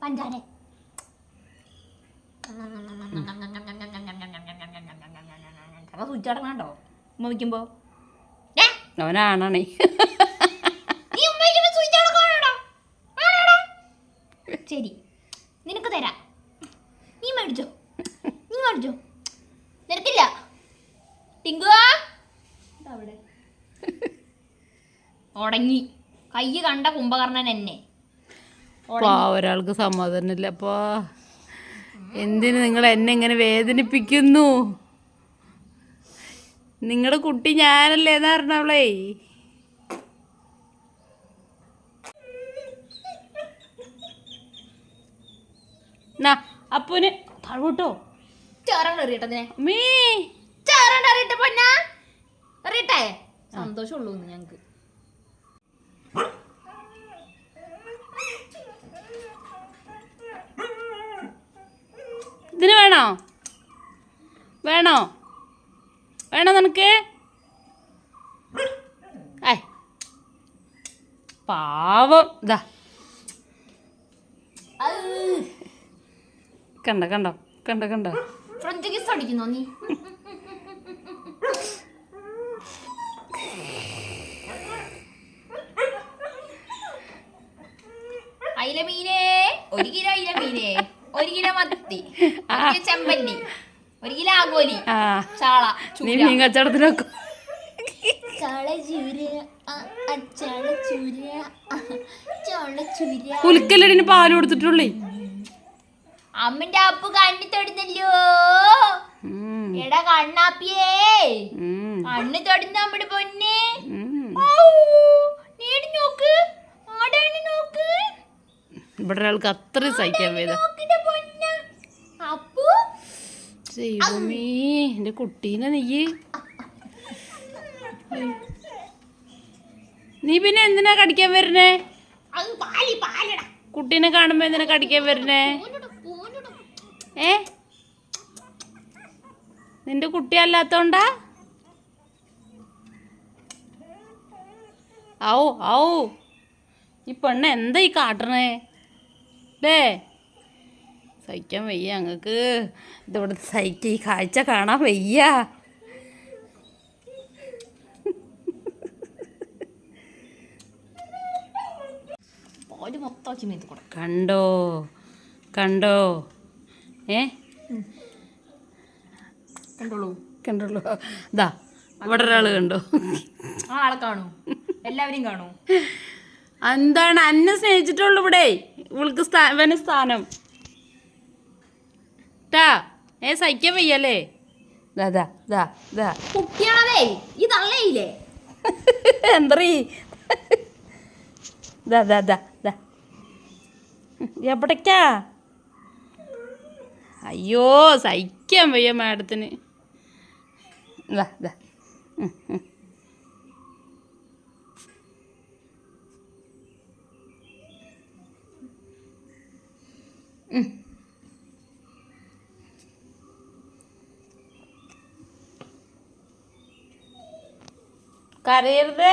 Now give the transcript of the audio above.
പഞ്ചാര സ്വിച്ച് അടക്കണോ ഉമ്മ വയ്ക്കുമ്പോ അവനാണേ. ശരി നിനക്ക് തരാം, നീ മേടിച്ചോ, നീ മേടിച്ചോ, നിനക്കില്ല. ടിങ്കുവാ അവിടെ ഉടങ്ങി കൈ കണ്ട കുംഭകർണൻ എന്നെ. ഒരാൾക്ക് സമാധാനമില്ല. അപ്പാ എന്തിന് നിങ്ങൾ എന്നെ ഇങ്ങനെ വേദനിപ്പിക്കുന്നു? നിങ്ങളുടെ കുട്ടി ഞാനല്ലേ എന്ന് പറഞ്ഞവളേ. അപ്പന് തഴൂട്ടോ സന്തോഷമുള്ളൂ ഞങ്ങക്ക്. ഇതിന് വേണോ വേണോ വേണോ നിനക്ക്? പാവം ഇതാ കണ്ടോ കണ്ടോ കണ്ടോ കണ്ടോ ഫ്രഞ്ച് കിസ് അടിക്കുന്നോ നീ? അയില മീനേ, 1 കിലോ അയില മീനേ, 1 കിലോ മത്തി, 1 കിലോ ചെമ്പല്ലി, 1 കിലോ ആഗോലി, ചാള. നീ മീൻ കച്ചവടത്തിനൊക്കെ കുലിക്കല്ലടിന് പാല് കൊടുത്തിട്ടുള്ളേ. അമ്മന്റെ അപ്പു കണ്ണി തൊടുന്നല്ലോ. എടാ കണ്ണാപ്പിയേ, കണ്ണി തൊടുന്ന നമ്മുടെ പൊന്നെ. നേടി നോക്ക്, ആടാണ് നോക്ക്. ഇവിടെ ഒരാൾക്ക് അത്രയും സഹിക്കാൻ വേദ. അപ്പു ദൈവമേ, എന്റെ കുട്ടീനെ നീ പിന്നെ എന്തിനാ കടിക്കാൻ വരുന്നേ? കുട്ടീനെ കാണുമ്പോ എന്തിനാ കടിക്കാൻ വരുന്നേ? നിന്റെ കുട്ടി അല്ലാത്തോണ്ടാ? ഔ ഔ, ഈ പെണ്ണ് എന്താ ഈ കാട്ടണേ? ഡേ സഹിക്കാൻ വയ്യ ഞങ്ങൾക്ക്. ഇതിവിടെ സഹിക്ക, ഈ കാഴ്ച കാണാൻ വയ്യ. കണ്ടോ കണ്ടോ കണ്ടോളൂ കണ്ടോളൂ. ഇതാ ഇവിടെ ഒരാള് കണ്ടോ? ആളെ കാണൂ, എല്ലാവരെയും കാണൂ. എന്താണ് അന്നെ സ്നേഹിച്ചിട്ടുള്ളൂ ഇവിടെ. ഇവൾക്ക് ഇവന് സ്ഥാനം ട്ടാ. സഹിക്കാൻ വയ്യല്ലേ? കുട്ടിയാണതേ, ഈ തള്ളയില്ലേ എന്തറീ എവിടേക്കാ? അയ്യോ സഹിക്കാൻ വയ്യ മാഡത്തിന്. കരയരുത്.